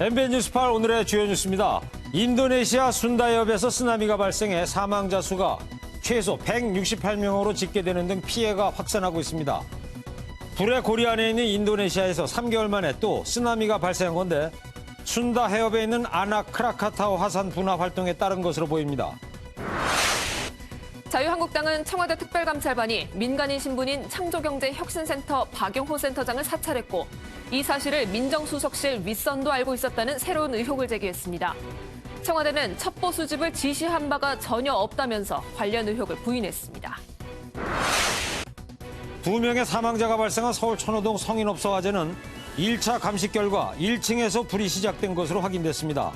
MBN 뉴스 8 오늘의 주요 뉴스입니다. 인도네시아 순다해협에서 쓰나미가 발생해 사망자 수가 최소 168명으로 집계되는 등 피해가 확산하고 있습니다. 불의 고리 안에 있는 인도네시아에서 3개월 만에 또 쓰나미가 발생한 건데 순다해협에 있는 아낙 크라카타우 화산 분화 활동에 따른 것으로 보입니다. 자유한국당은 청와대 특별감찰반이 민간인 신분인 창조경제혁신센터 박영호 센터장을 사찰했고 이 사실을 민정수석실 윗선도 알고 있었다는 새로운 의혹을 제기했습니다. 청와대는 첩보 수집을 지시한 바가 전혀 없다면서 관련 의혹을 부인했습니다. 2명의 사망자가 발생한 서울 천호동 성인업소 화재는 1차 감식 결과 1층에서 불이 시작된 것으로 확인됐습니다.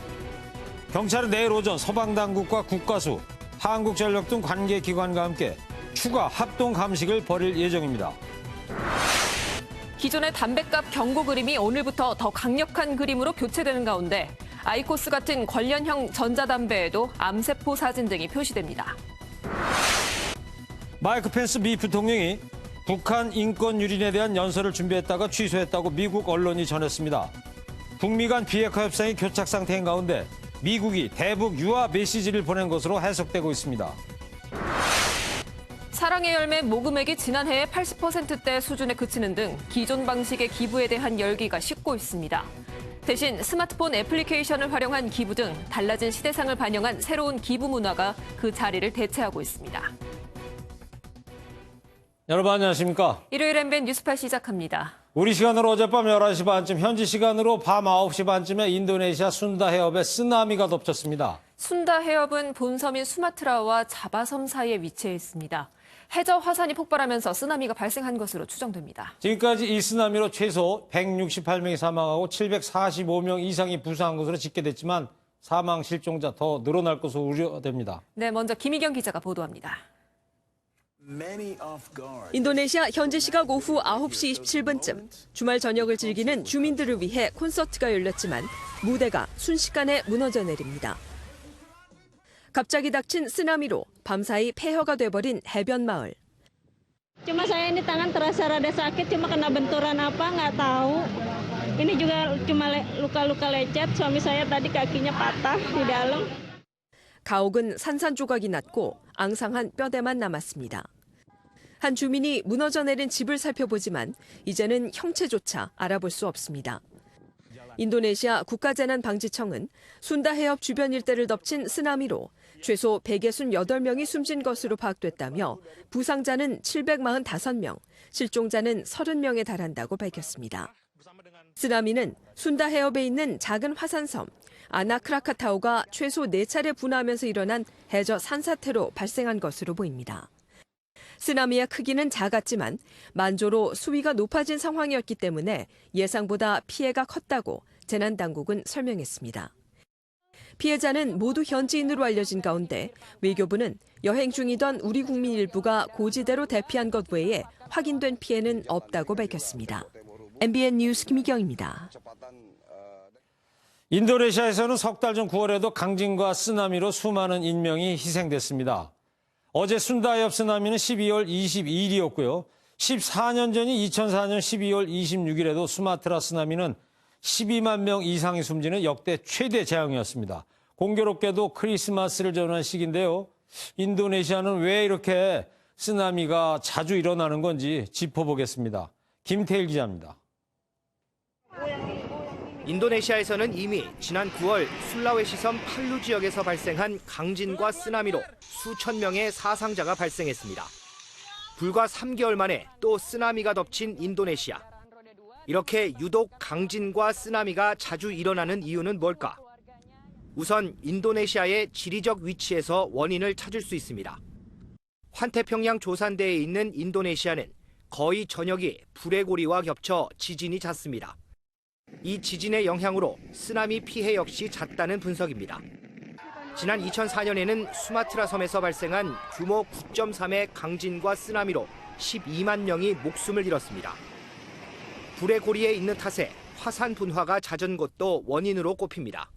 경찰은 내일 오전 소방당국과 국가수, 한국전력 등 관계기관과 함께 추가 합동 감식을 벌일 예정입니다. 기존의 담뱃값 경고 그림이 오늘부터 더 강력한 그림으로 교체되는 가운데 아이코스 같은 관련형 전자담배에도 암세포 사진 등이 표시됩니다. 마이크 펜스 미 부통령이 북한 인권 유린에 대한 연설을 준비했다가 취소했다고 미국 언론이 전했습니다. 북미 간 비핵화 협상이 교착 상태인 가운데 미국이 대북 유화 메시지를 보낸 것으로 해석되고 있습니다. 사랑의 열매 모금액이 지난해의 80%대 수준에 그치는 등 기존 방식의 기부에 대한 열기가 식고 있습니다. 대신 스마트폰 애플리케이션을 활용한 기부 등 달라진 시대상을 반영한 새로운 기부 문화가 그 자리를 대체하고 있습니다. 여러분 안녕하십니까? 일요일 MBN 뉴스8 시작합니다. 우리 시간으로 어젯밤 11시 반쯤, 현지 시간으로 밤 9시 반쯤에 인도네시아 순다해협에 쓰나미가 덮쳤습니다. 순다해협은 본섬인 수마트라와 자바섬 사이에 위치해 있습니다. 해저 화산이 폭발하면서 쓰나미가 발생한 것으로 추정됩니다. 지금까지 이 쓰나미로 최소 168명이 사망하고 745명 이상이 부상한 것으로 집계됐지만 사망 실종자 더 늘어날 것으로 우려됩니다. 네, 먼저 김희경 기자가 보도합니다. 인도네시아 현지 시각 오후 9시 27분쯤 주말 저녁을 즐기는 주민들을 위해 콘서트가 열렸지만 무대가 순식간에 무너져 내립니다. 갑자기 닥친 쓰나미로 밤사이 폐허가 돼버린 해변 마을. Cuma saya ini tangan terasa rada sakit, cuma kena benturan apa nggak tahu. Ini juga cuma luka-luka lecet. Suami saya tadi kakinya patah di dalam. 가옥은 산산조각이 났고 앙상한 뼈대만 남았습니다. 한 주민이 무너져 내린 집을 살펴보지만 이제는 형체조차 알아볼 수 없습니다. 인도네시아 국가재난방지청은 순다해협 주변 일대를 덮친 쓰나미로 최소 168명이 숨진 것으로 파악됐다며 부상자는 745명, 실종자는 30명에 달한다고 밝혔습니다. 쓰나미는 순다해협에 있는 작은 화산섬 아나크라카타우가 최소 4차례 분화하면서 일어난 해저 산사태로 발생한 것으로 보입니다. 쓰나미의 크기는 작았지만 만조로 수위가 높아진 상황이었기 때문에 예상보다 피해가 컸다고 재난당국은 설명했습니다. 피해자는 모두 현지인으로 알려진 가운데 외교부는 여행 중이던 우리 국민 일부가 고지대로 대피한 것 외에 확인된 피해는 없다고 밝혔습니다. MBN 뉴스 김희경입니다. 인도네시아에서는 석 달 전 9월에도 강진과 쓰나미로 수많은 인명이 희생됐습니다. 어제 순다해협 쓰나미는 12월 22일이었고요. 14년 전인 2004년 12월 26일에도 수마트라 쓰나미는 12만 명 이상이 숨지는 역대 최대 재앙이었습니다. 공교롭게도 크리스마스를 전후한 시기인데요. 인도네시아는 왜 이렇게 쓰나미가 자주 일어나는 건지 짚어보겠습니다. 김태일 기자입니다. 인도네시아에서는 이미 지난 9월 술라웨시섬 팔루 지역에서 발생한 강진과 쓰나미로 수천 명의 사상자가 발생했습니다. 불과 3개월 만에 또 쓰나미가 덮친 인도네시아. 이렇게 유독 강진과 쓰나미가 자주 일어나는 이유는 뭘까? 우선 인도네시아의 지리적 위치에서 원인을 찾을 수 있습니다. 환태평양 조산대에 있는 인도네시아는 거의 전역이 불의 고리와 겹쳐 지진이 잦습니다. 이 지진의 영향으로 쓰나미 피해 역시 잦다는 분석입니다. 지난 2004년에는 수마트라 섬에서 발생한 규모 9.3의 강진과 쓰나미로 12만 명이 목숨을 잃었습니다. 불의 고리에 있는 탓에 화산 분화가 잦은 것도 원인으로 꼽힙니다.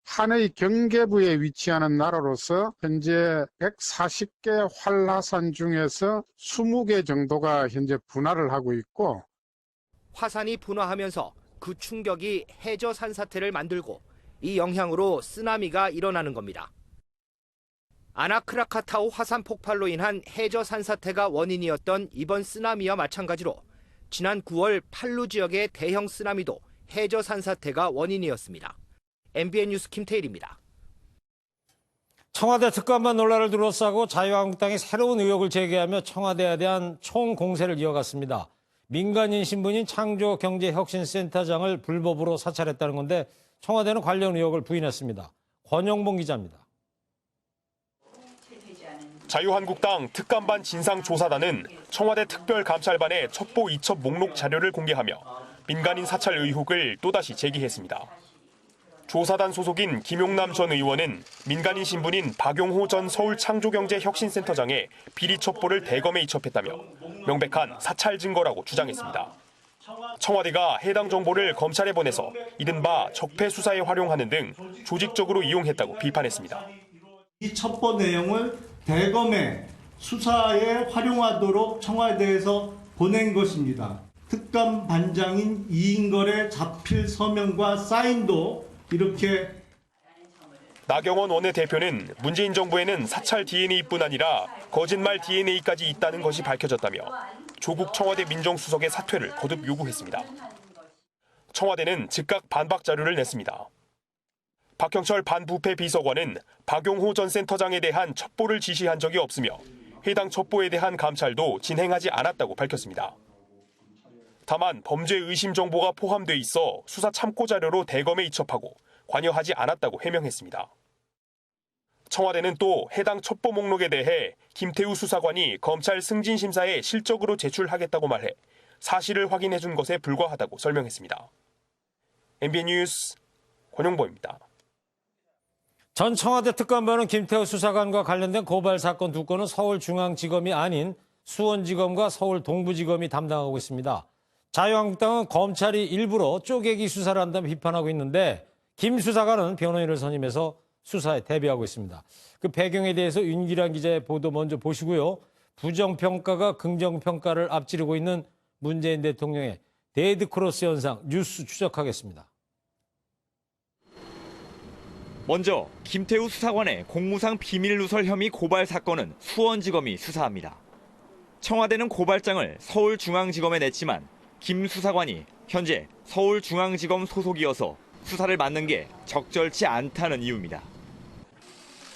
한의 경계부에 위치하는 나라로서 현재 140개 활화산 중에서 20개 정도가 현재 분화를 하고 있고 화산이 분화하면서 그 충격이 해저 산사태를 만들고 이 영향으로 쓰나미가 일어나는 겁니다. 아나크라카타오 화산 폭발로 인한 해저 산사태가 원인이었던 이번 쓰나미와 마찬가지로 지난 9월 팔루 지역의 대형 쓰나미도 해저 산사태가 원인이었습니다. MBN 뉴스 김태일입니다. 청와대 특감반 논란을 둘러싸고 자유한국당이 새로운 의혹을 제기하며 청와대에 대한 총공세를 이어갔습니다. 민간인 신분인 창조경제혁신센터장을 불법으로 사찰했다는 건데 청와대는 관련 의혹을 부인했습니다. 권영봉 기자입니다. 자유한국당 특감반 진상조사단은 청와대 특별감찰반의 첩보 이첩 목록 자료를 공개하며 민간인 사찰 의혹을 또다시 제기했습니다. 조사단 소속인 김용남 전 의원은 민간인 신분인 박용호 전 서울창조경제혁신센터장의 비리 첩보를 대검에 이첩했다며 명백한 사찰 증거라고 주장했습니다. 청와대가 해당 정보를 검찰에 보내서 이른바 적폐 수사에 활용하는 등 조직적으로 이용했다고 비판했습니다. 이 첩보 내용을 대검의 수사에 활용하도록 청와대에서 보낸 것입니다. 특감 반장인 이인걸의 자필 서명과 사인도 이렇게. 나경원 원내대표는 문재인 정부에는 사찰 DNA뿐 아니라 거짓말 DNA까지 있다는 것이 밝혀졌다며 조국 청와대 민정수석의 사퇴를 거듭 요구했습니다. 청와대는 즉각 반박 자료를 냈습니다. 박형철 반부패 비서관은 박용호 전 센터장에 대한 첩보를 지시한 적이 없으며 해당 첩보에 대한 감찰도 진행하지 않았다고 밝혔습니다. 다만 범죄 의심 정보가 포함돼 있어 수사 참고 자료로 대검에 이첩하고 관여하지 않았다고 해명했습니다. 청와대는 또 해당 첩보 목록에 대해 김태우 수사관이 검찰 승진심사에 실적으로 제출하겠다고 말해 사실을 확인해 준 것에 불과하다고 설명했습니다. MBN 뉴스 권영보입니다. 전 청와대 특감반은 김태우 수사관과 관련된 고발 사건 2건은 서울중앙지검이 아닌 수원지검과 서울동부지검이 담당하고 있습니다. 자유한국당은 검찰이 일부러 쪼개기 수사를 한다며 비판하고 있는데 김 수사관은 변호인을 선임해서 수사에 대비하고 있습니다. 그 배경에 대해서 윤기란 기자의 보도 먼저 보시고요. 부정평가가 긍정평가를 앞지르고 있는 문재인 대통령의 데드크로스 현상 뉴스 추적하겠습니다. 먼저 김태우 수사관의 공무상 비밀누설 혐의 고발 사건은 수원지검이 수사합니다. 청와대는 고발장을 서울중앙지검에 냈지만 김 수사관이 현재 서울중앙지검 소속이어서 수사를 맡는 게 적절치 않다는 이유입니다.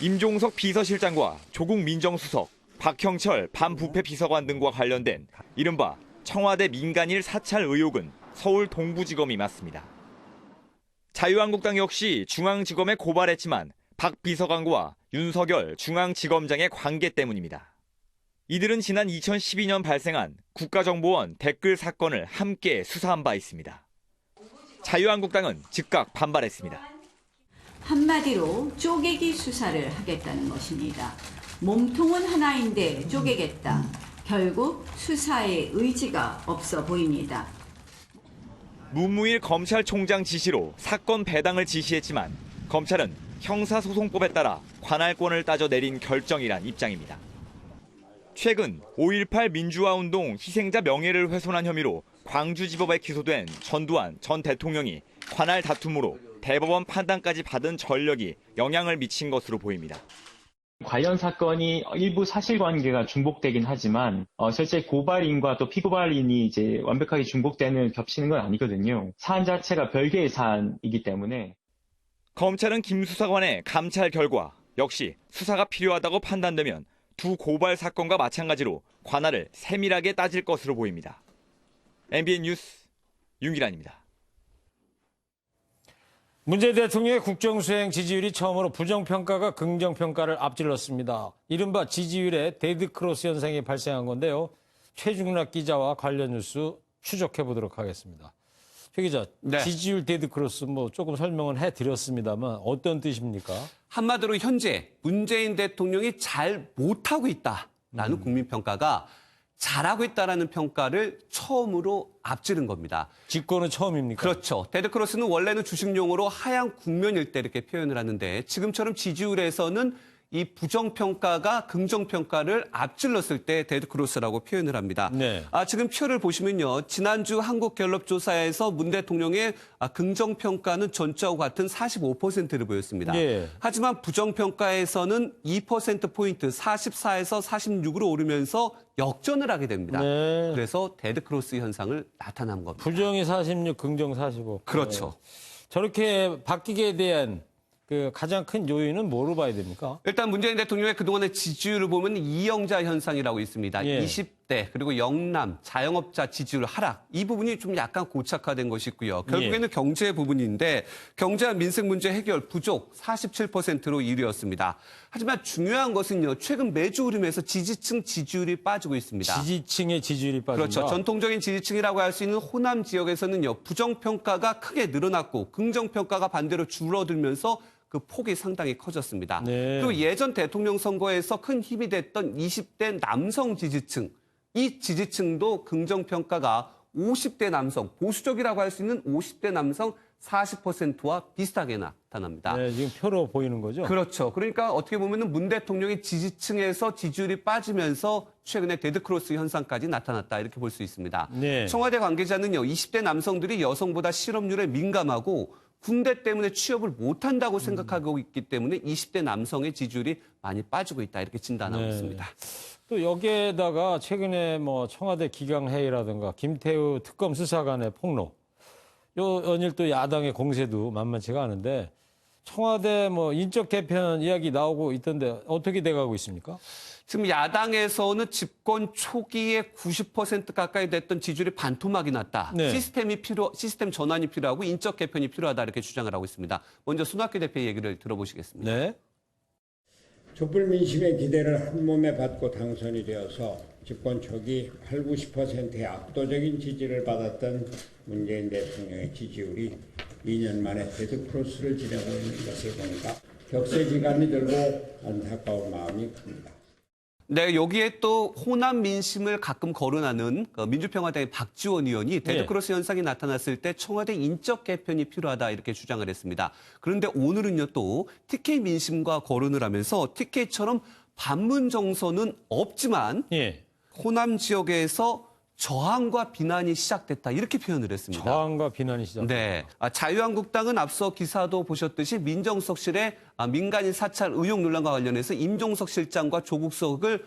임종석 비서실장과 조국 민정수석, 박형철 반부패 비서관 등과 관련된 이른바 청와대 민간인 사찰 의혹은 서울 동부지검이 맡습니다. 자유한국당 역시 중앙지검에 고발했지만 박 비서관과 윤석열 중앙지검장의 관계 때문입니다. 이들은 지난 2012년 발생한 국가정보원 댓글 사건을 함께 수사한 바 있습니다. 자유한국당은 즉각 반발했습니다. 한마디로 쪼개기 수사를 하겠다는 것입니다. 몸통은 하나인데 쪼개겠다. 결국 수사에 의지가 없어 보입니다. 문무일 검찰총장 지시로 사건 배당을 지시했지만 검찰은 형사소송법에 따라 관할권을 따져 내린 결정이란 입장입니다. 최근 5.18 민주화운동 희생자 명예를 훼손한 혐의로 광주지법에 기소된 전두환 전 대통령이 관할 다툼으로 대법원 판단까지 받은 전력이 영향을 미친 것으로 보입니다. 관련 사건이 일부 사실관계가 중복되긴 하지만 실제 고발인과 또 피고발인이 이제 완벽하게 중복되는 겹치는 건 아니거든요. 사안 자체가 별개의 사안이기 때문에. 검찰은 김 수사관의 감찰 결과 역시 수사가 필요하다고 판단되면 두 고발 사건과 마찬가지로 관할을 세밀하게 따질 것으로 보입니다. MBN 뉴스 윤기란입니다. 문재인 대통령의 국정수행 지지율이 처음으로 부정평가가 긍정평가를 앞질렀습니다. 이른바 지지율의 데드크로스 현상이 발생한 건데요. 최중락 기자와 관련 뉴스 추적해 보도록 하겠습니다. 최 기자, 네. 지지율 데드크로스 조금 설명을 해드렸습니다만 어떤 뜻입니까? 한마디로 현재 문재인 대통령이 잘 못하고 있다라는 국민평가가 잘하고 있다라는 평가를 처음으로 앞지른 겁니다. 집권은 처음입니까? 그렇죠. 데드크로스는 원래는 주식용어로 하얀 국면일 때 이렇게 표현을 하는데 지금처럼 지지율에서는 이 부정평가가 긍정평가를 앞질렀을 때 데드크로스라고 표현을 합니다. 네. 지금 표를 보시면요. 지난주 한국갤럽조사에서 문 대통령의 긍정평가는 전주하고 같은 45%를 보였습니다. 네. 하지만 부정평가에서는 2%포인트 44에서 46으로 오르면서 역전을 하게 됩니다. 네. 그래서 데드크로스 현상을 나타난 겁니다. 부정이 46, 긍정 45. 그렇죠. 저렇게 바뀌게 대한 그 가장 큰 요인은 뭐로 봐야 됩니까? 일단 문재인 대통령의 그동안의 지지율을 보면 이영자 현상이라고 있습니다. 예. 20대 그리고 영남, 자영업자 지지율 하락. 이 부분이 좀 약간 고착화된 것이 있고요. 결국에는 경제 부분인데 경제와 민생 문제 해결 부족 47%로 1위였습니다. 하지만 중요한 것은요. 최근 매주 흐름에서 지지층 지지율이 빠지고 있습니다. 지지층의 지지율이 빠진다. 그렇죠. 전통적인 지지층이라고 할 수 있는 호남 지역에서는요. 부정평가가 크게 늘어났고 긍정평가가 반대로 줄어들면서 그 폭이 상당히 커졌습니다. 네. 그리고 예전 대통령 선거에서 큰 힘이 됐던 20대 남성 지지층, 이 지지층도 긍정평가가 50대 남성, 보수적이라고 할 수 있는 50대 남성 40%와 비슷하게 나타납니다. 네, 지금 표로 보이는 거죠? 그렇죠. 그러니까 어떻게 보면 문 대통령의 지지층에서 지지율이 빠지면서 최근에 데드크로스 현상까지 나타났다 이렇게 볼 수 있습니다. 네. 청와대 관계자는요. 20대 남성들이 여성보다 실업률에 민감하고 군대 때문에 취업을 못한다고 생각하고 있기 때문에 20대 남성의 지지율이 많이 빠지고 있다 이렇게 진단하고 네. 있습니다. 또 여기에다가 최근에 뭐 청와대 기강회의라든가 김태우 특검 수사관의 폭로, 요 연일 또 야당의 공세도 만만치가 않은데 청와대 뭐 인적 개편 이야기 나오고 있던데 어떻게 돼가고 있습니까? 지금 야당에서는 집권 초기에 90% 가까이 됐던 지지율이 반토막이 났다. 네. 시스템 전환이 필요하고 인적 개편이 필요하다 이렇게 주장을 하고 있습니다. 먼저 손학규 대표의 얘기를 들어보시겠습니다. 네. 촛불 민심의 기대를 한 몸에 받고 당선이 되어서 집권 초기 80~90%의 압도적인 지지를 받았던 문재인 대통령의 지지율이 2년 만에 데드크로스를 지나고 있는 것을 보니까 격세지감이 들고 안타까운 마음이 큽니다. 네, 여기에 또 호남 민심을 가끔 거론하는 민주평화당의 박지원 의원이 데드크로스 현상이 나타났을 때 청와대 인적 개편이 필요하다 이렇게 주장을 했습니다. 그런데 오늘은요 또 TK 민심과 거론을 하면서 TK처럼 반문 정서는 없지만 예. 호남 지역에서 저항과 비난이 시작됐다 이렇게 표현을 했습니다. 저항과 비난이 시작됐다. 네, 자유한국당은 앞서 기사도 보셨듯이 민정수석실의 민간인 사찰 의혹 논란과 관련해서 임종석 실장과 조국 수석을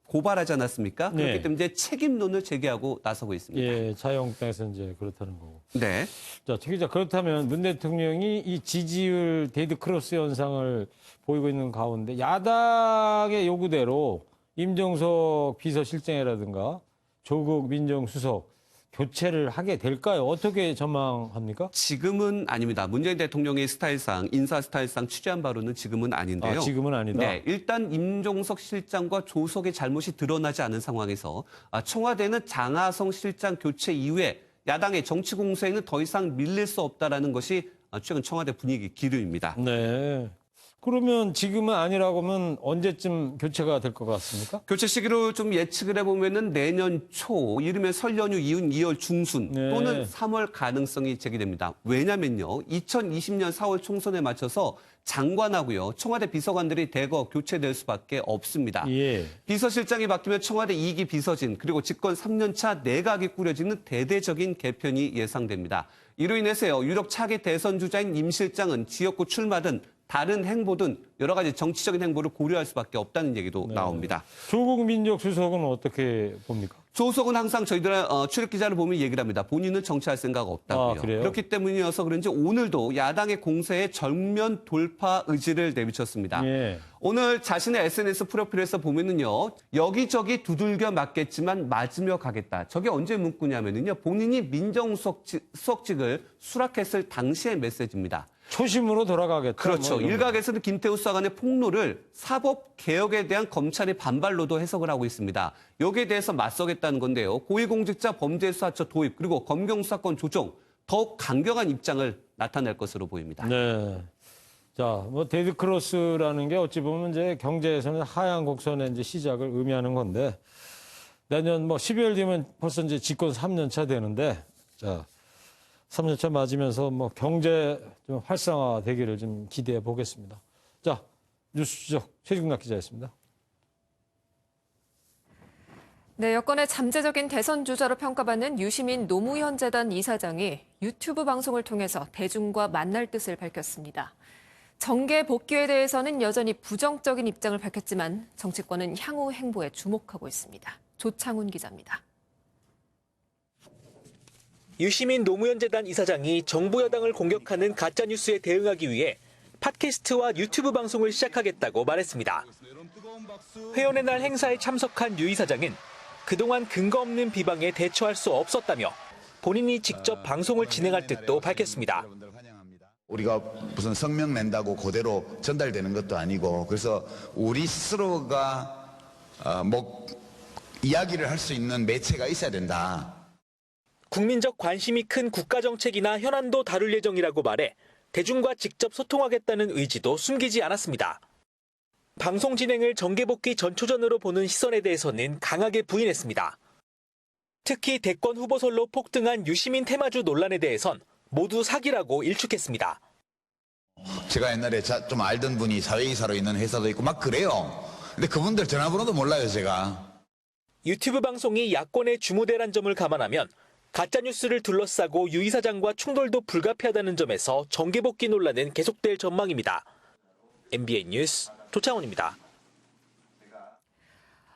고발하지 않았습니까? 네. 그렇기 때문에 이제 책임론을 제기하고 나서고 있습니다. 예, 자유한국당에서 이제 그렇다는 거고. 네. 자, 최 기자, 그렇다면 문 대통령이 이 지지율 데드크로스 현상을 보이고 있는 가운데 야당의 요구대로 임종석 비서실장이라든가 조국 민정수석 교체를 하게 될까요? 어떻게 전망합니까? 지금은 아닙니다. 문재인 대통령의 스타일상, 인사 스타일상 취재한 바로는 지금은 아닌데요. 지금은 아니다. 네, 일단 임종석 실장과 조석의 잘못이 드러나지 않은 상황에서 청와대는 장하성 실장 교체 이후에 야당의 정치 공세에는 더 이상 밀릴 수 없다라는 것이 최근 청와대 분위기 기류입니다. 네. 그러면 지금은 아니라고 하면 언제쯤 교체가 될 것 같습니까? 교체 시기로 좀 예측을 해보면은 내년 초, 이르면 설 연휴 이은 2월 중순 네. 또는 3월 가능성이 제기됩니다. 왜냐면요, 2020년 4월 총선에 맞춰서 장관하고요, 청와대 비서관들이 대거 교체될 수밖에 없습니다. 예. 비서실장이 바뀌면 청와대 2기 비서진 그리고 집권 3년차 내각이 꾸려지는 대대적인 개편이 예상됩니다. 이로 인해서요, 유력 차기 대선 주자인 임 실장은 지역구 출마 등 다른 행보든 여러 가지 정치적인 행보를 고려할 수밖에 없다는 얘기도 나옵니다. 조국 민정수석은 어떻게 봅니까? 조석은 항상 저희들 출입 기자를 보면 얘기를 합니다. 본인은 정치할 생각 없다고요. 그래요? 그렇기 때문이어서 그런지 오늘도 야당의 공세에 정면 돌파 의지를 내비쳤습니다. 예. 오늘 자신의 SNS 프로필에서 보면은요, 여기저기 두들겨 맞겠지만 맞으며 가겠다. 저게 언제 문구냐면은요, 본인이 민정수석직을 수락했을 당시의 메시지입니다. 초심으로 돌아가겠다. 그렇죠. 뭐 이런 거. 일각에서는 김태우 수사관의 폭로를 사법 개혁에 대한 검찰의 반발로도 해석을 하고 있습니다. 여기에 대해서 맞서겠다는 건데요. 고위공직자 범죄수사처 도입 그리고 검경수사권 조정 더욱 강경한 입장을 나타낼 것으로 보입니다. 네. 자, 뭐 데드크로스라는 게 어찌 보면 이제 경제에서는 하향 곡선의 이제 시작을 의미하는 건데 내년 뭐 12월 뒤면 벌써 이제 집권 3년 차 되는데 자. 3년 차 맞으면서 뭐 경제 좀 활성화되기를 좀 기대해 보겠습니다. 자, 뉴스주적 최중락 기자였습니다. 네, 여권의 잠재적인 대선 주자로 평가받는 유시민 노무현 재단 이사장이 유튜브 방송을 통해서 대중과 만날 뜻을 밝혔습니다. 정계 복귀에 대해서는 여전히 부정적인 입장을 밝혔지만 정치권은 향후 행보에 주목하고 있습니다. 조창훈 기자입니다. 유시민 노무현 재단 이사장이 정부 여당을 공격하는 가짜뉴스에 대응하기 위해 팟캐스트와 유튜브 방송을 시작하겠다고 말했습니다. 회원의 날 행사에 참석한 유 이사장은 그동안 근거 없는 비방에 대처할 수 없었다며 본인이 직접 방송을 진행할 뜻도 밝혔습니다. 우리가 무슨 성명 낸다고 그대로 전달되는 것도 아니고 그래서 우리 스스로가 이야기를 할 수 있는 매체가 있어야 된다. 국민적 관심이 큰 국가정책이나 현안도 다룰 예정이라고 말해 대중과 직접 소통하겠다는 의지도 숨기지 않았습니다. 방송 진행을 정계복귀 전초전으로 보는 시선에 대해서는 강하게 부인했습니다. 특히 대권 후보설로 폭등한 유시민 테마주 논란에 대해선 모두 사기라고 일축했습니다. 제가 옛날에 좀 알던 분이 사회이사로 있는 회사도 있고 막 그래요. 근데 그분들 전화번호도 몰라요, 제가. 유튜브 방송이 야권의 주무대란 점을 감안하면 가짜뉴스를 둘러싸고 유 이사장과 충돌도 불가피하다는 점에서 정계복귀 논란은 계속될 전망입니다. MBN 뉴스 조창훈입니다.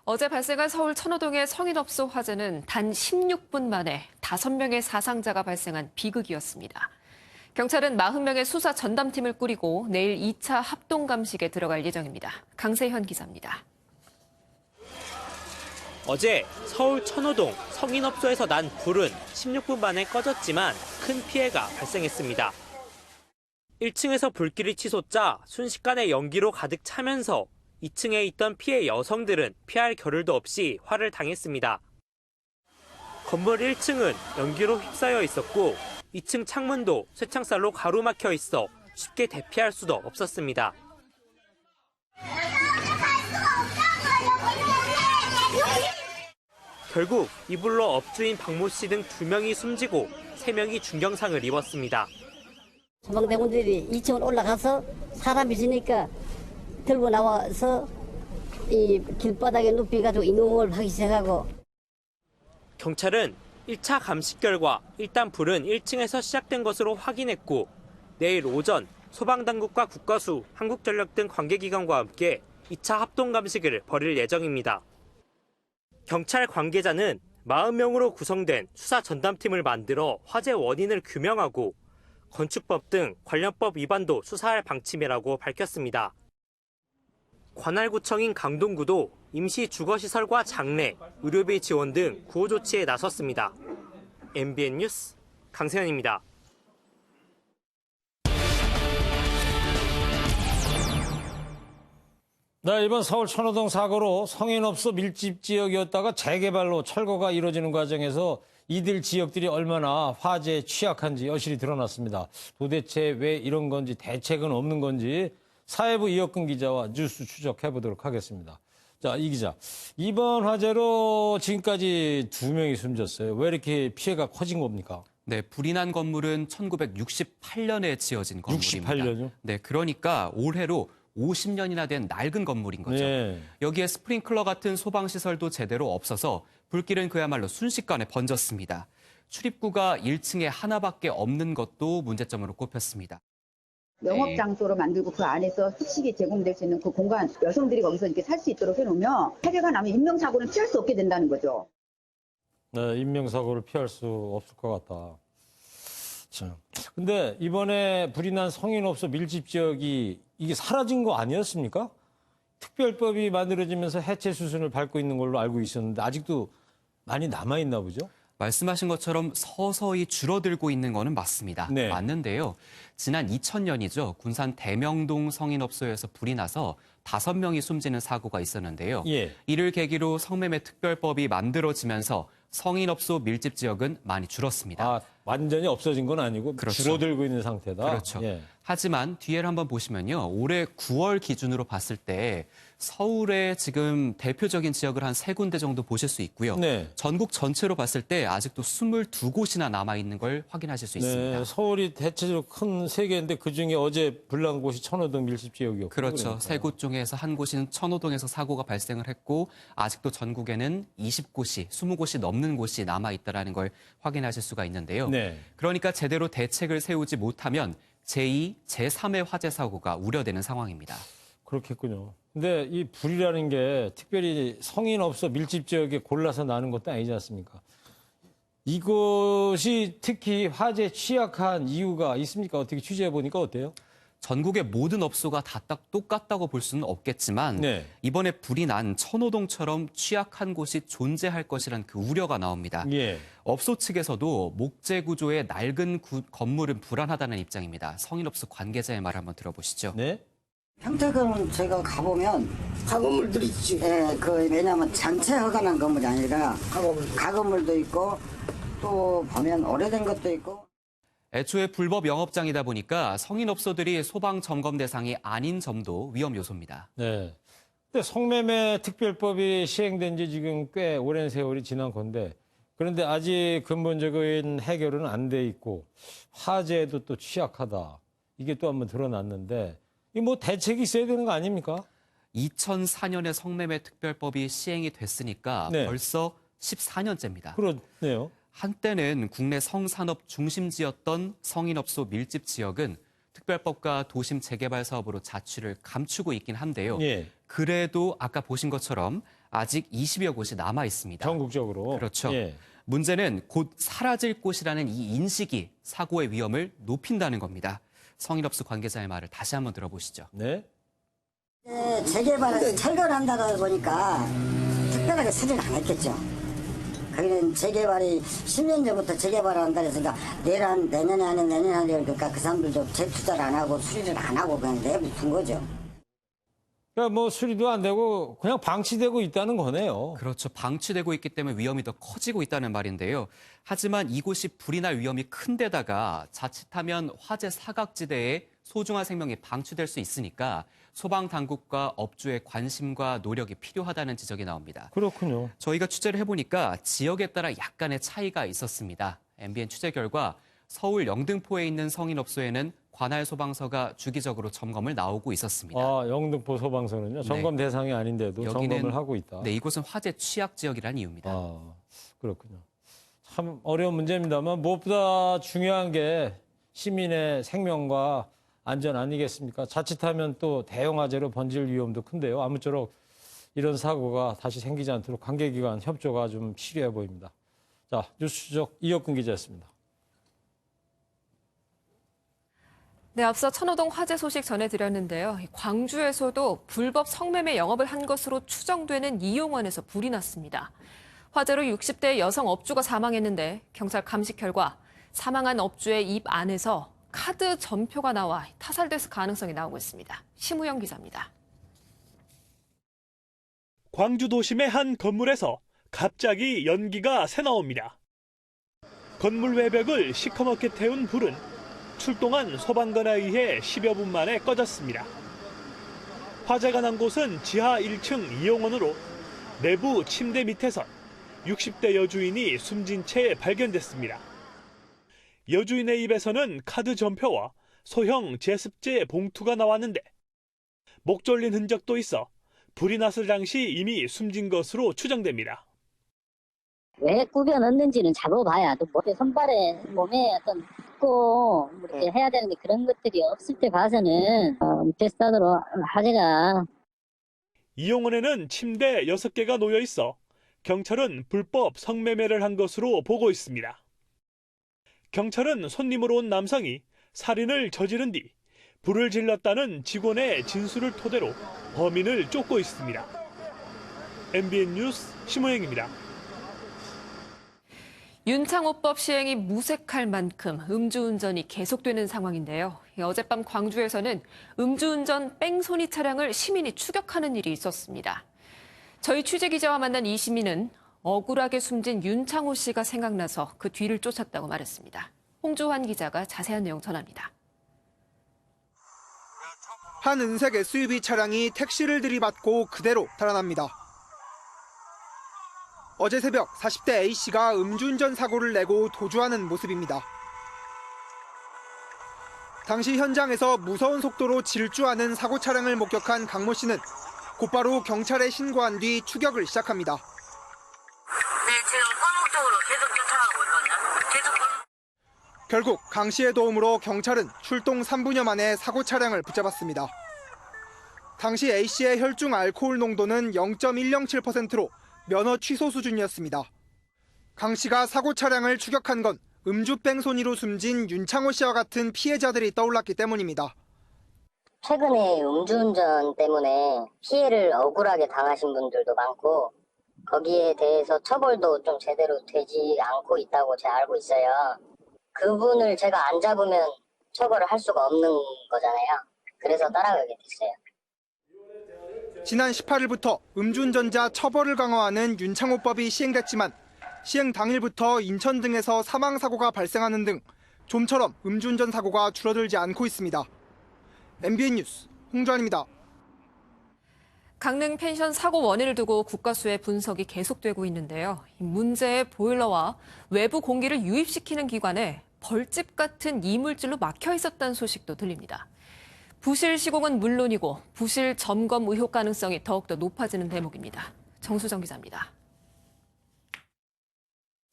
어제 발생한 서울 천호동의 성인업소 화재는 단 16분 만에 5명의 사상자가 발생한 비극이었습니다. 경찰은 40명의 수사 전담팀을 꾸리고 내일 2차 합동 감식에 들어갈 예정입니다. 강세현 기자입니다. 어제 서울 천호동 성인업소에서 난 불은 16분 만에 꺼졌지만 큰 피해가 발생했습니다. 1층에서 불길이 치솟자 순식간에 연기로 가득 차면서 2층에 있던 피해 여성들은 피할 겨를도 없이 화를 당했습니다. 건물 1층은 연기로 휩싸여 있었고 2층 창문도 쇠창살로 가로막혀 있어 쉽게 대피할 수도 없었습니다. 결국 이불로 업주인 박모 씨 등 2명이 숨지고 3명이 중경상을 입었습니다. 소방대원들이 2층으로 올라가서 사람 있으니까 들고 나와서 이 길바닥에 눕혀가지고 이동을 하기 시작하고. 경찰은 1차 감식 결과 일단 불은 1층에서 시작된 것으로 확인했고 내일 오전 소방당국과 국가수, 한국전력 등 관계기관과 함께 2차 합동 감식을 벌일 예정입니다. 경찰 관계자는 40명으로 구성된 수사 전담팀을 만들어 화재 원인을 규명하고 건축법 등 관련법 위반도 수사할 방침이라고 밝혔습니다. 관할구청인 강동구도 임시 주거시설과 장례, 의료비 지원 등 구호 조치에 나섰습니다. MBN 뉴스 강세현입니다. 네, 이번 서울 천호동 사고로 성인업소 밀집 지역이었다가 재개발로 철거가 이루어지는 과정에서 이들 지역들이 얼마나 화재에 취약한지 여실히 드러났습니다. 도대체 왜 이런 건지 대책은 없는 건지 사회부 이혁근 기자와 뉴스 추적해보도록 하겠습니다. 자, 이 기자. 이번 화재로 지금까지 2명이 숨졌어요. 왜 이렇게 피해가 커진 겁니까? 네, 불이 난 건물은 1968년에 지어진 건물입니다. 68년요? 네, 그러니까 올해로 50년이나 된 낡은 건물인 거죠. 네. 여기에 스프링클러 같은 소방시설도 제대로 없어서 불길은 그야말로 순식간에 번졌습니다. 출입구가 1층에 하나밖에 없는 것도 문제점으로 꼽혔습니다. 영업 장소로 만들고 그 안에서 숙식이 제공될 수 있는 그 공간, 여성들이 거기서 이렇게 살 수 있도록 해놓으면 화재가 나면 인명사고는 피할 수 없게 된다는 거죠. 네, 인명사고를 피할 수 없을 것 같다. 자, 근데 이번에 불이 난 성인업소 밀집 지역이 이게 사라진 거 아니었습니까? 특별법이 만들어지면서 해체 수순을 밟고 있는 걸로 알고 있었는데 아직도 많이 남아있나 보죠? 말씀하신 것처럼 서서히 줄어들고 있는 거는 맞습니다. 네. 맞는데요. 지난 2000년이죠. 군산 대명동 성인업소에서 불이 나서 5명이 숨지는 사고가 있었는데요. 예. 이를 계기로 성매매 특별법이 만들어지면서 성인업소 밀집 지역은 많이 줄었습니다. 아, 완전히 없어진 건 아니고 그렇죠. 줄어들고 있는 상태다? 그렇죠. 예. 하지만 뒤에를 한번 보시면요. 올해 9월 기준으로 봤을 때 서울의 지금 대표적인 지역을 한 3군데 정도 보실 수 있고요. 네. 전국 전체로 봤을 때 아직도 22곳이나 남아있는 걸 확인하실 수 있습니다. 네, 서울이 대체적으로 큰 3개인데 그중에 어제 불난 곳이 천호동 밀집 지역이었고. 그렇죠. 3곳 중에서 한 곳인 천호동에서 사고가 발생을 했고 아직도 전국에는 20곳이, 20곳이 넘는 곳이 남아있다는 걸 확인하실 수가 있는데요. 네. 그러니까 제대로 대책을 세우지 못하면 제2, 제3의 화재 사고가 우려되는 상황입니다. 그렇겠군요. 근데 이 불이라는 게 특별히 성인업소 밀집 지역에 골라서 나는 것도 아니지 않습니까? 이것이 특히 화재에 취약한 이유가 있습니까? 어떻게 취재해 보니까 어때요? 전국의 모든 업소가 다 딱 똑같다고 볼 수는 없겠지만 네. 이번에 불이 난 천호동처럼 취약한 곳이 존재할 것이란 그 우려가 나옵니다. 예. 업소 측에서도 목재 구조의 낡은 건물은 불안하다는 입장입니다. 성인업소 관계자의 말 한번 들어보시죠. 네. 평택은 제가 가보면 가건물들이 있지. 예, 왜냐하면 전체 허가난 건물이 아니라 가건물도 있고 또 보면 오래된 것도 있고. 애초에 불법 영업장이다 보니까 성인업소들이 소방 점검 대상이 아닌 점도 위험 요소입니다. 네. 근데 성매매 특별법이 시행된 지 지금 꽤 오랜 세월이 지난 건데 그런데 아직 근본적인 해결은 안 돼 있고 화재에도 또 취약하다. 이게 또 한번 드러났는데 이 뭐 대책이 있어야 되는 거 아닙니까? 2004년에 성매매 특별법이 시행이 됐으니까 네. 벌써 14년째입니다. 그렇네요. 한때는 국내 성산업 중심지였던 성인업소 밀집 지역은 특별법과 도심 재개발 사업으로 자취를 감추고 있긴 한데요. 예. 그래도 아까 보신 것처럼 아직 20여 곳이 남아 있습니다. 전국적으로. 그렇죠. 예. 문제는 곧 사라질 곳이라는 이 인식이 사고의 위험을 높인다는 겁니다. 성인업소 관계자의 말을 다시 한번 들어보시죠. 네. 재개발, 철거한다다 보니까 특별하게 수리를 안 했겠죠. 거기는 재개발이 10년 전부터 재개발을 한다 그랬으니까 내년에 하냐 그러니까 그 사람들도 재투자를 안 하고 수리를 안 하고 그냥 내버린 거죠. 그러니까 뭐 수리도 안 되고 그냥 방치되고 있다는 거네요. 그렇죠. 방치되고 있기 때문에 위험이 더 커지고 있다는 말인데요. 하지만 이곳이 불이 날 위험이 큰 데다가 자칫하면 화재 사각지대에 소중한 생명이 방치될 수 있으니까 소방당국과 업주의 관심과 노력이 필요하다는 지적이 나옵니다. 그렇군요. 저희가 취재를 해보니까 지역에 따라 약간의 차이가 있었습니다. MBN 취재 결과 서울 영등포에 있는 성인업소에는 관할 소방서가 주기적으로 점검을 나오고 있었습니다. 아, 영등포 소방서는요? 점검 네. 대상이 아닌데도 점검을 하고 있다. 네, 이곳은 화재 취약 지역이라는 이유입니다. 아, 그렇군요. 참 어려운 문제입니다만 무엇보다 중요한 게 시민의 생명과 안전 아니겠습니까? 자칫하면 또 대형 화재로 번질 위험도 큰데요. 아무쪼록 이런 사고가 다시 생기지 않도록 관계기관 협조가 좀 필요해 보입니다. 자, 뉴스 추적 이혁근 기자였습니다. 네, 앞서 천호동 화재 소식 전해드렸는데요. 광주에서도 불법 성매매 영업을 한 것으로 추정되는 이용원에서 불이 났습니다. 화재로 60대 여성 업주가 사망했는데 경찰 감식 결과 사망한 업주의 입 안에서 카드 전표가 나와 타살됐을 가능성이 나오고 있습니다. 심우영 기자입니다. 광주 도심의 한 건물에서 갑자기 연기가 새나옵니다. 건물 외벽을 시커멓게 태운 불은 출동한 소방관에 의해 10여 분 만에 꺼졌습니다. 화재가 난 곳은 지하 1층 이용원으로 내부 침대 밑에선 60대 여주인이 숨진 채 발견됐습니다. 여주인의 입에서는 카드 전표와 소형 제습제 봉투가 나왔는데 목 졸린 흔적도 있어 불이 났을 당시 이미 숨진 것으로 추정됩니다. 왜 꾸겨 넣는지는 잡아봐야 또 손발에 몸에 어떤 꼭 이렇게 해야 되는데 그런 것들이 없을 때 봐서는 비슷하도록 화재가. 이용원에는 침대 6개가 놓여 있어 경찰은 불법 성매매를 한 것으로 보고 있습니다. 경찰은 손님으로 온 남성이 살인을 저지른 뒤 불을 질렀다는 직원의 진술을 토대로 범인을 쫓고 있습니다. MBN 뉴스 심호영입니다. 윤창호법 시행이 무색할 만큼 음주운전이 계속되는 상황인데요. 어젯밤 광주에서는 음주운전 뺑소니 차량을 시민이 추격하는 일이 있었습니다. 저희 취재기자와 만난 이 시민은 억울하게 숨진 윤창호 씨가 생각나서 그 뒤를 쫓았다고 말했습니다. 홍주환 기자가 자세한 내용 전합니다. 한 은색 SUV 차량이 택시를 들이받고 그대로 달아납니다. 어제 새벽 40대 A씨가 음주운전 사고를 내고 도주하는 모습입니다. 당시 현장에서 무서운 속도로 질주하는 사고 차량을 목격한 강모 씨는 곧바로 경찰에 신고한 뒤 추격을 시작합니다. 네, 지금 골목쪽으로 계속 쫓아가고 있거든요. 결국 강 씨의 도움으로 경찰은 출동 3분여 만에 사고 차량을 붙잡았습니다. 당시 A씨의 혈중 알코올 농도는 0.107%로 면허 취소 수준이었습니다. 강 씨가 사고 차량을 추격한 건 음주뺑소니로 숨진 윤창호 씨와 같은 피해자들이 떠올랐기 때문입니다. 최근에 음주운전 때문에 피해를 억울하게 당하신 분들도 많고 거기에 대해서 처벌도 좀 제대로 되지 않고 있다고 제가 알고 있어요. 그분을 제가 안 잡으면 처벌을 할 수가 없는 거잖아요. 그래서 따라가게 됐어요. 지난 18일부터 음주운전자 처벌을 강화하는 윤창호법이 시행됐지만 시행 당일부터 인천 등에서 사망사고가 발생하는 등 좀처럼 음주운전 사고가 줄어들지 않고 있습니다. MBN 뉴스 홍주환입니다. 강릉 펜션 사고 원인을 두고 국과수의 분석이 계속되고 있는데요. 이 문제의 보일러와 외부 공기를 유입시키는 기관에 벌집 같은 이물질로 막혀 있었다는 소식도 들립니다. 부실 시공은 물론이고 부실 점검 의혹 가능성이 더욱더 높아지는 대목입니다. 정수정 기자입니다.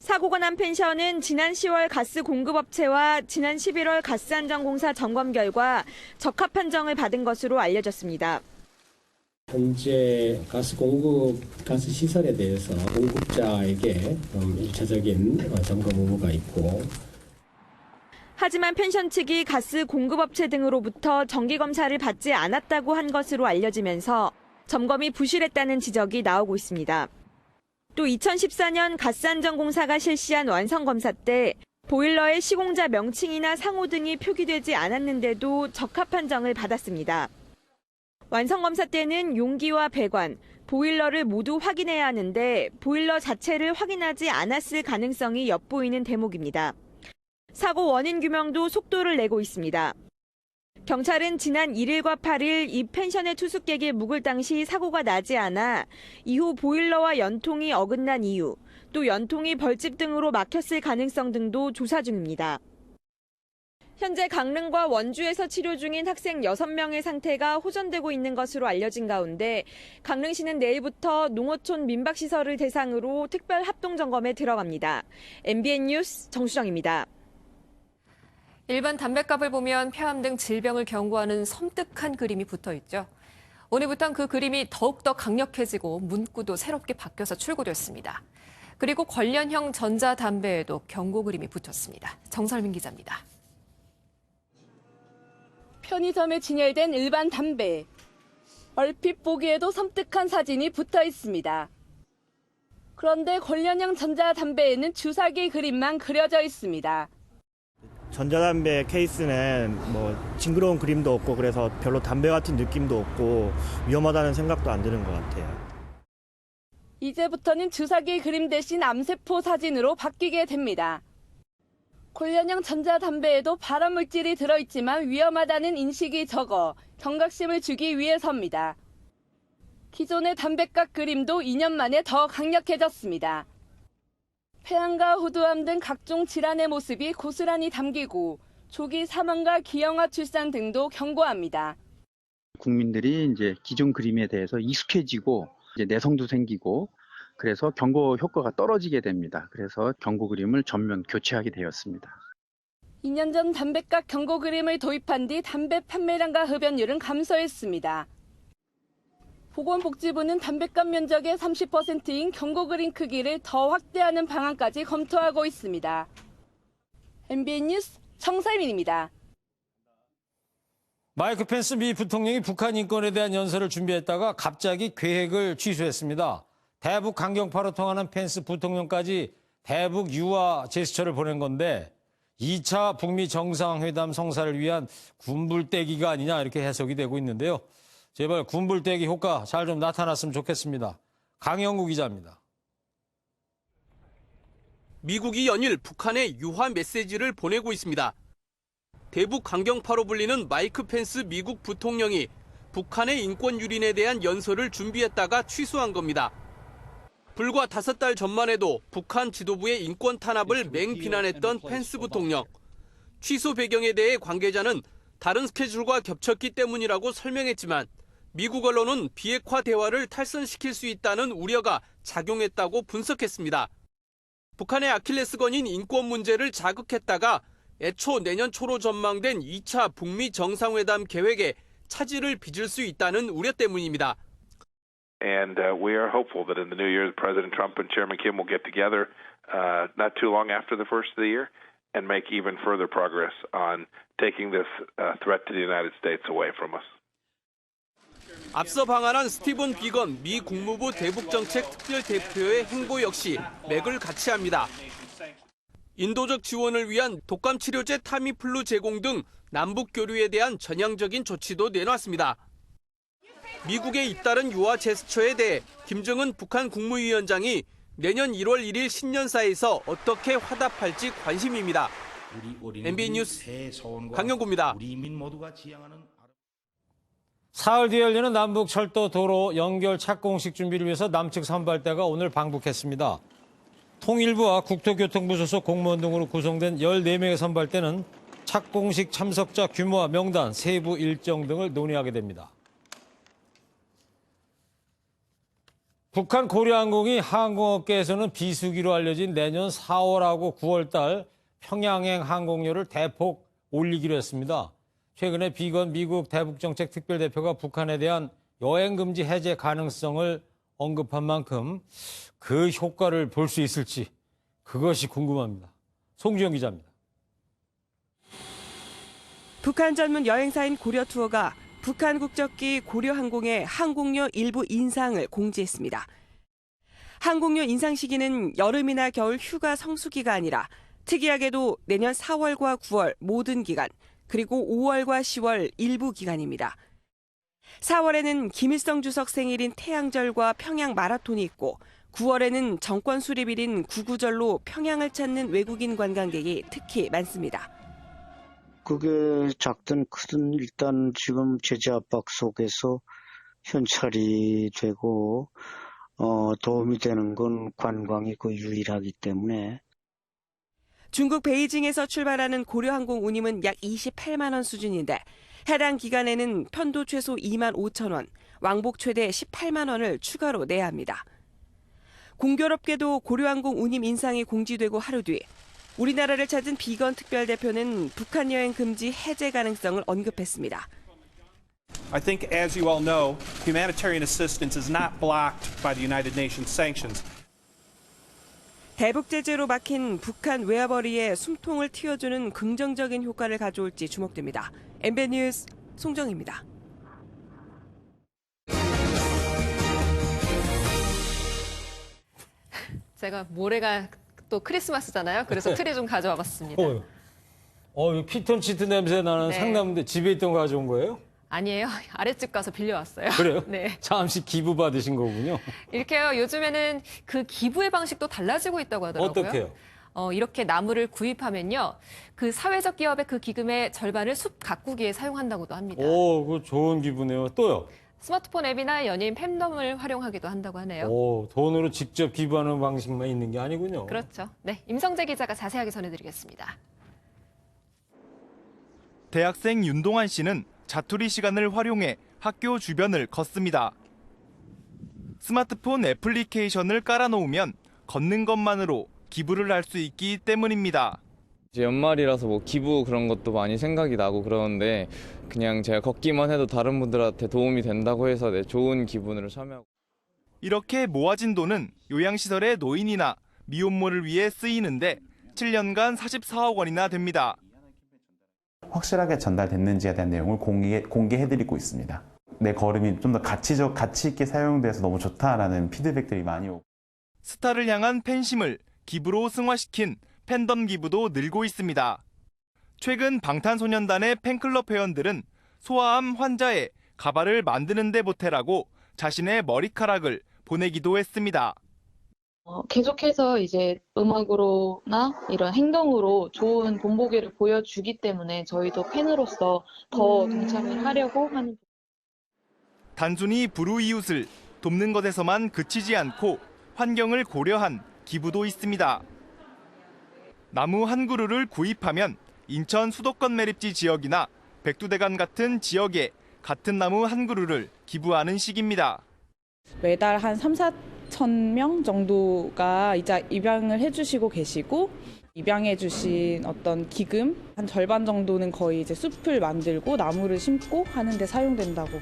사고가 난 펜션은 지난 10월 가스 공급업체와 지난 11월 가스안전공사 점검 결과 적합 판정을 받은 것으로 알려졌습니다. 현재 가스 시설에 대해서 공급자에게 1차적인 점검 의무가 있고 하지만 펜션 측이 가스 공급업체 등으로부터 정기검사를 받지 않았다고 한 것으로 알려지면서 점검이 부실했다는 지적이 나오고 있습니다. 또 2014년 가스안전공사가 실시한 완성검사 때 보일러의 시공자 명칭이나 상호 등이 표기되지 않았는데도 적합 판정을 받았습니다. 완성검사 때는 용기와 배관, 보일러를 모두 확인해야 하는데 보일러 자체를 확인하지 않았을 가능성이 엿보이는 대목입니다. 사고 원인 규명도 속도를 내고 있습니다. 경찰은 지난 1일과 8일 이 펜션의 투숙객이 묵을 당시 사고가 나지 않아 이후 보일러와 연통이 어긋난 이유, 또 연통이 벌집 등으로 막혔을 가능성 등도 조사 중입니다. 현재 강릉과 원주에서 치료 중인 학생 6명의 상태가 호전되고 있는 것으로 알려진 가운데 강릉시는 내일부터 농어촌 민박시설을 대상으로 특별 합동점검에 들어갑니다. MBN 뉴스 정수정입니다. 일반 담뱃갑을 보면 폐암 등 질병을 경고하는 섬뜩한 그림이 붙어 있죠. 오늘부터는 그 그림이 더욱더 강력해지고 문구도 새롭게 바뀌어서 출고됐습니다. 그리고 관련형 전자담배에도 경고 그림이 붙었습니다. 정설민 기자입니다. 편의점에 진열된 일반 담배. 얼핏 보기에도 섬뜩한 사진이 붙어 있습니다. 그런데 관련형 전자담배에는 주사기 그림만 그려져 있습니다. 전자담배 케이스는 징그러운 그림도 없고 그래서 별로 담배 같은 느낌도 없고 위험하다는 생각도 안 드는 것 같아요. 이제부터는 주사기 그림 대신 암세포 사진으로 바뀌게 됩니다. 관련형 전자담배에도 발암물질이 들어있지만 위험하다는 인식이 적어 경각심을 주기 위해서입니다. 기존의 담뱃갑 그림도 2년 만에 더 강력해졌습니다. 폐암과 호두암 등 각종 질환의 모습이 고스란히 담기고 조기 사망과 기형아 출산 등도 경고합니다. 국민들이 이제 기존 그림에 대해서 익숙해지고 이제 내성도 생기고 그래서 경고 효과가 떨어지게 됩니다. 그래서 경고 그림을 전면 교체하게 되었습니다. 2년 전 담뱃갑 경고 그림을 도입한 뒤 담배 판매량과 흡연율은 감소했습니다. 보건복지부는 담뱃갑 면적의 30%인 경고 그림 크기를 더 확대하는 방안까지 검토하고 있습니다. MBN 뉴스 정설민입니다. 마이크 펜스 미 부통령이 북한 인권에 대한 연설을 준비했다가 갑자기 계획을 취소했습니다. 대북 강경파로 통하는 펜스 부통령까지 대북 유화 제스처를 보낸 건데 2차 북미 정상회담 성사를 위한 군불대기가 아니냐 이렇게 해석이 되고 있는데요. 제발 군불대기 효과 잘 좀 나타났으면 좋겠습니다. 강영구 기자입니다. 미국이 연일 북한에 유화 메시지를 보내고 있습니다. 대북 강경파로 불리는 마이크 펜스 미국 부통령이 북한의 인권 유린에 대한 연설을 준비했다가 취소한 겁니다. 불과 5달 전만 해도 북한 지도부의 인권 탄압을 맹비난했던 펜스 부통령. 취소 배경에 대해 관계자는 다른 스케줄과 겹쳤기 때문이라고 설명했지만 미국 언론은 비핵화 대화를 탈선시킬 수 있다는 우려가 작용했다고 분석했습니다. 북한의 아킬레스건인 인권 문제를 자극했다가 애초 내년 초로 전망된 2차 북미 정상회담 계획에 차질을 빚을 수 있다는 우려 때문입니다. And we are hopeful that in the new year, President Trump and Chairman Kim will get together not too long after the first of the year and make even further progress on taking this threat to the United States away from us. 앞서 방한한 스티븐 비건 미 국무부 대북정책 특별대표의 행보 역시 맥을 같이 합니다. 인도적 지원을 위한 독감 치료제 타미플루 제공 등 남북 교류에 대한 전향적인 조치도 내놨습니다. 미국의 잇따른 유화 제스처에 대해 김정은 북한 국무위원장이 내년 1월 1일 신년사에서 어떻게 화답할지 관심입니다. MBN 뉴스 강영구입니다. 사흘 뒤에 열리는 남북 철도 도로 연결 착공식 준비를 위해서 남측 선발대가 오늘 방북했습니다. 통일부와 국토교통부 소속 공무원 등으로 구성된 14명의 선발대는 착공식 참석자 규모와 명단, 세부 일정 등을 논의하게 됩니다. 북한 고려항공이 항공업계에서는 비수기로 알려진 내년 4월하고 9월달 평양행 항공료를 대폭 올리기로 했습니다. 최근에 비건 미국 대북정책 특별대표가 북한에 대한 여행금지 해제 가능성을 언급한 만큼 그 효과를 볼 수 있을지 그것이 궁금합니다. 송지영 기자입니다. 북한 전문 여행사인 고려투어가 북한 국적기 고려항공의 항공료 일부 인상을 공지했습니다. 항공료 인상 시기는 여름이나 겨울 휴가 성수기가 아니라 특이하게도 내년 4월과 9월 모든 기간, 그리고 5월과 10월 일부 기간입니다. 4월에는 김일성 주석 생일인 태양절과 평양 마라톤이 있고 9월에는 정권 수립일인 구구절로 평양을 찾는 외국인 관광객이 특히 많습니다. 그게 작든 크든 일단 지금 제재 압박 속에서 현찰이 되고 도움이 되는 건 관광이 거의 유일하기 때문에. 중국 베이징에서 출발하는 고려항공 운임은 약 28만 원 수준인데 해당 기간에는 편도 최소 2만 5천 원, 왕복 최대 18만 원을 추가로 내야 합니다. 공교롭게도 고려항공 운임 인상이 공지되고 하루 뒤 우리나라를 찾은 비건 특별대표는 북한 여행 금지 해제 가능성을 언급했습니다. I think, as you all know, humanitarian assistance is not blocked by the United Nations sanctions. 대북 제재로 막힌 북한 외화벌이에 숨통을 틔워주는 긍정적인 효과를 가져올지 주목됩니다. MBN 뉴스 송정입니다. 제가 모레가 또 크리스마스잖아요. 그래서 트리 좀 가져와 봤습니다. 피톤치드 냄새 나는 네. 상남인데 집에 있던 거 가져온 거예요? 아니에요. 아랫집 가서 빌려왔어요. 그래요? 네. 잠시 기부 받으신 거군요. 이렇게요. 요즘에는 그 기부의 방식도 달라지고 있다고 하더라고요. 어떻게요? 이렇게 나무를 구입하면요. 그 사회적 기업의 그 기금의 절반을 숲 가꾸기에 사용한다고도 합니다. 그거 좋은 기부네요. 또요? 스마트폰 앱이나 연예인 팬덤을 활용하기도 한다고 하네요. 돈으로 직접 기부하는 방식만 있는 게 아니군요. 그렇죠. 네, 임성재 기자가 자세하게 전해드리겠습니다. 대학생 윤동환 씨는 자투리 시간을 활용해 학교 주변을 걷습니다. 스마트폰 애플리케이션을 깔아놓으면 걷는 것만으로 기부를 할 수 있기 때문입니다. 이제 연말이라서 뭐 기부 그런 것도 많이 생각이 나고 그러는데 그냥 제가 걷기만 해도 다른 분들한테 도움이 된다고 해서 좋은 기분으로 참여하고. 이렇게 모아진 돈은 요양시설의 노인이나 미혼모를 위해 쓰이는데 7년간 44억 원이나 됩니다. 확실하게 전달됐는지에 대한 내용을 공개해드리고 있습니다. 내 걸음이 좀 더 가치 있게 사용돼서 너무 좋다라는 피드백들이 많이 오고. 스타를 향한 팬심을 기부로 승화시킨 팬덤 기부도 늘고 있습니다. 최근 방탄소년단의 팬클럽 회원들은 소아암 환자의 가발을 만드는 데 보태라고 자신의 머리카락을 보내기도 했습니다. 계속해서 이제 음악으로나 이런 행동으로 좋은 본보기를 보여주기 때문에 저희도 팬으로서 더 동참을 하려고 하는. 단순히 불우이웃을 돕는 것에서만 그치지 않고 환경을 고려한 기부도 있습니다. 나무 한 그루를 구입하면 인천 수도권 매립지 지역이나 백두대간 같은 지역에 같은 나무 한 그루를 기부하는 식입니다. 매달 한 3,4천 명 정도가 이제 입양을 해주시고 계시고, 입양해주신 어떤 기금 한 절반 정도는 거의 이제 숲을 만들고 나무를 심고 하는 데 사용된다고.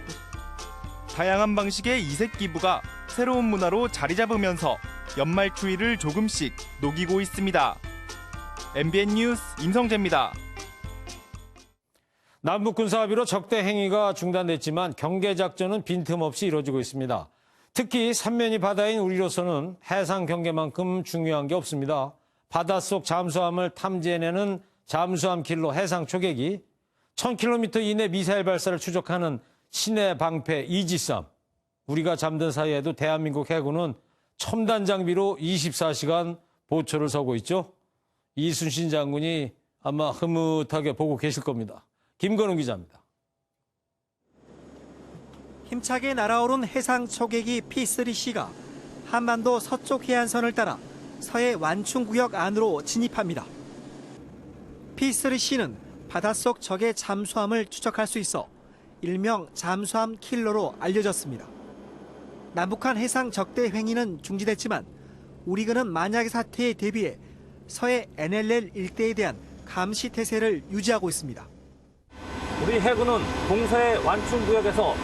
다양한 방식의 이색 기부가 새로운 문화로 자리 잡으면서 연말 추위를 조금씩 녹이고 있습니다. MBN 뉴스 임성재입니다. 남북 군사 합의로 적대 행위가 중단됐지만 경계 작전은 빈틈없이 이루어지고 있습니다. 특히 삼면이 바다인 우리로서는 해상 경계만큼 중요한 게 없습니다. 바닷속 잠수함을 탐지해내는 잠수함 킬러 해상 초계기, 1000km 이내 미사일 발사를 추적하는 신의 방패 이지삼. 우리가 잠든 사이에도 대한민국 해군은 첨단 장비로 24시간 보초를 서고 있죠. 이순신 장군이 아마 흐뭇하게 보고 계실 겁니다. 김건웅 기자입니다. 힘차게 날아오른 해상 초계기 P-3C가 한반도 서쪽 해안선을 따라 서해 완충구역 안으로 진입합니다. P-3C는 바닷속 적의 잠수함을 추적할 수 있어 일명 잠수함 킬러로 알려졌습니다. 남북한 해상 적대 행위는 중지됐지만 우리군은 만약의 사태에 대비해 서해 NLL 일대에 대한 감시 태세를 유지하고 있습니다. 우리 해군은 동서해 완충구역에서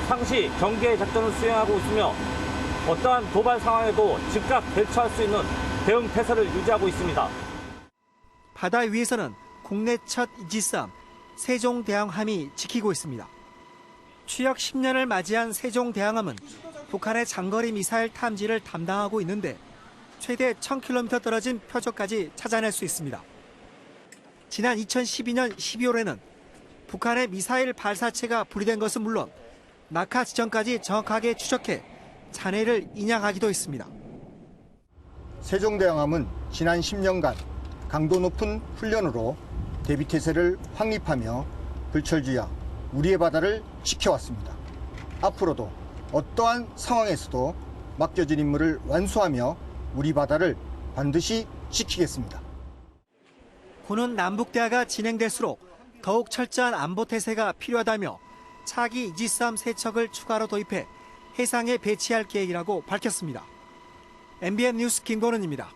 상시 경계 작전을 수행하고 있으며 어떠한 도발 상황에도 즉각 대처할 수 있는 대응 태세를 유지하고 있습니다. 바다 위에서는 국내 첫 이지삼 세종대왕함이 지키고 있습니다. 취역 10년을 맞이한 세종대왕함은 북한의 장거리 미사일 탐지를 담당하고 있는데 최대 1000km 떨어진 표적까지 찾아낼 수 있습니다. 지난 2012년 12월에는 북한의 미사일 발사체가 분리된 것은 물론 낙하 지점까지 정확하게 추적해 잔해를 인양하기도 했습니다. 세종대왕함은 지난 10년간 강도 높은 훈련으로 대비태세를 확립하며 불철주야 우리의 바다를 지켜왔습니다. 앞으로도 어떠한 상황에서도 맡겨진 임무를 완수하며 우리 바다를 반드시 지키겠습니다. 군은 남북대화가 진행될수록 더욱 철저한 안보 태세가 필요하다며 차기 이지삼 3척을 추가로 도입해 해상에 배치할 계획이라고 밝혔습니다. MBN 뉴스 김건은입니다.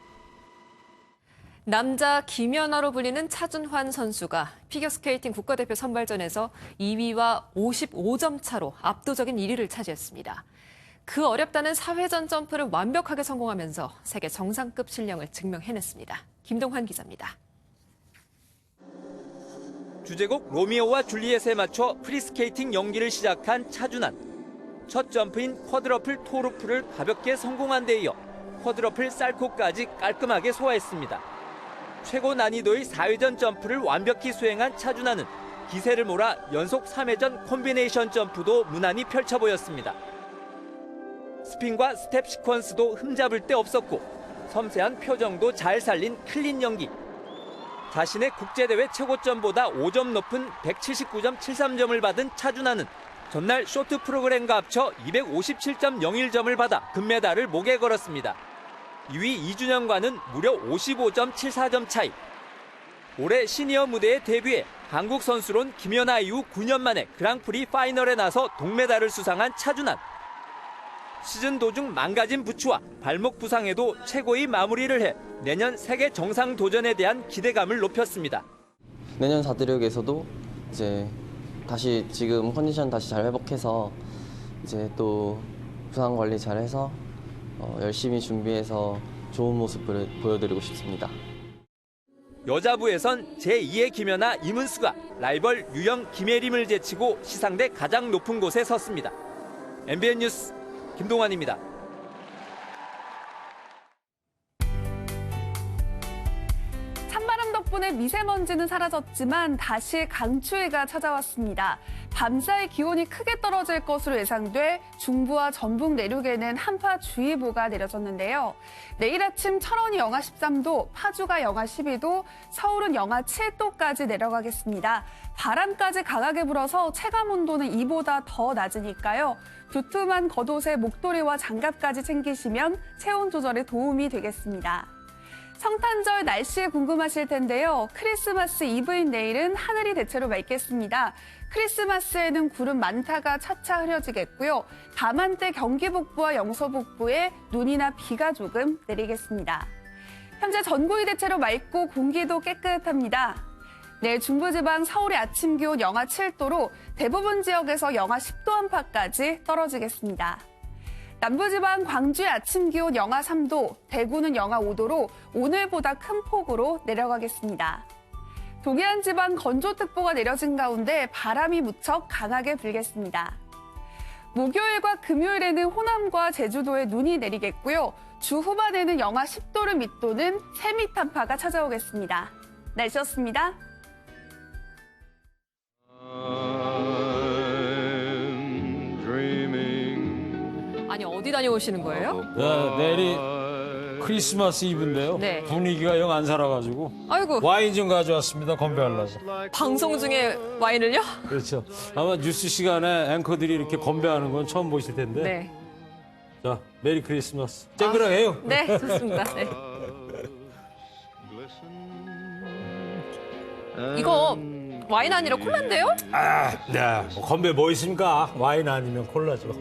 남자 김연아로 불리는 차준환 선수가 피겨스케이팅 국가대표 선발전에서 2위와 55점 차로 압도적인 1위를 차지했습니다. 그 어렵다는 4회전 점프를 완벽하게 성공하면서 세계 정상급 실력을 증명해냈습니다. 김동환 기자입니다. 주제곡 로미오와 줄리엣에 맞춰 프리스케이팅 연기를 시작한 차준환. 첫 점프인 쿼드러플 토루프를 가볍게 성공한 데 이어 쿼드러플 살코까지 깔끔하게 소화했습니다. 최고 난이도의 4회전 점프를 완벽히 수행한 차준환은 기세를 몰아 연속 3회전 콤비네이션 점프도 무난히 펼쳐 보였습니다. 스핀과 스텝 시퀀스도 흠잡을 데 없었고 섬세한 표정도 잘 살린 클린 연기. 자신의 국제대회 최고점보다 5점 높은 179.73점을 받은 차준환은 전날 쇼트 프로그램과 합쳐 257.01점을 받아 금메달을 목에 걸었습니다. 2위 이준영과는 무려 55.74점 차이. 올해 시니어 무대에 데뷔해 한국 선수론 김연아 이후 9년 만에 그랑프리 파이널에 나서 동메달을 수상한 차준환. 시즌 도중 망가진 부츠와 발목 부상에도 최고의 마무리를 해 내년 세계 정상 도전에 대한 기대감을 높였습니다. 내년 4대륙에서도 이제 다시 지금 컨디션 다시 잘 회복해서 이제 또 부상 관리 잘해서 열심히 준비해서 좋은 모습을 보여드리고 싶습니다. 여자부에선 제2의 김연아 이문수가 라이벌 유영 김예림을 제치고 시상대 가장 높은 곳에 섰습니다. MBN 뉴스 김동환입니다. 찬바람 덕분에 미세먼지는 사라졌지만 다시 강추위가 찾아왔습니다. 밤사이 기온이 크게 떨어질 것으로 예상돼 중부와 전북 내륙에는 한파주의보가 내려졌는데요. 내일 아침 철원이 영하 13도, 파주가 영하 12도, 서울은 영하 7도까지 내려가겠습니다. 바람까지 강하게 불어서 체감온도는 이보다 더 낮으니까요. 두툼한 겉옷에 목도리와 장갑까지 챙기시면 체온 조절에 도움이 되겠습니다. 성탄절 날씨 궁금하실 텐데요. 크리스마스 이브인 내일은 하늘이 대체로 맑겠습니다. 크리스마스에는 구름 많다가 차차 흐려지겠고요. 다만 때 경기 북부와 영서 북부에 눈이나 비가 조금 내리겠습니다. 현재 전국이 대체로 맑고 공기도 깨끗합니다. 내일 중부지방 서울의 아침 기온 영하 7도로 대부분 지역에서 영하 10도 안팎까지 떨어지겠습니다. 남부지방 광주의 아침 기온 영하 3도, 대구는 영하 5도로 오늘보다 큰 폭으로 내려가겠습니다. 동해안 지방 건조특보가 내려진 가운데 바람이 무척 강하게 불겠습니다. 목요일과 금요일에는 호남과 제주도에 눈이 내리겠고요. 주 후반에는 영하 10도를 밑도는 세미탄파가 찾아오겠습니다. 날씨였습니다. 아니 어디 다녀오시는 거예요? 내일이 크리스마스 이브인데요. 네. 분위기가 영 안 살아가지고 아이고. 와인 좀 가져왔습니다. 건배하려고. 방송 중에 와인을요? 그렇죠. 아마 뉴스 시간에 앵커들이 이렇게 건배하는 건 처음 보실 텐데. 네. 자, 메리 크리스마스. 쨍그랑해요. 네, 좋습니다. 네. 이거 와인 아니라 콜라인데요? 뭐 건배 뭐 있습니까? 와인 아니면 콜라죠.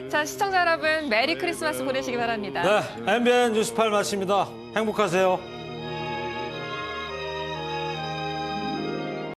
자, 시청자 여러분, 메리 크리스마스 보내시기 바랍니다. 네, MBN 뉴스 8 마칩니다. 행복하세요.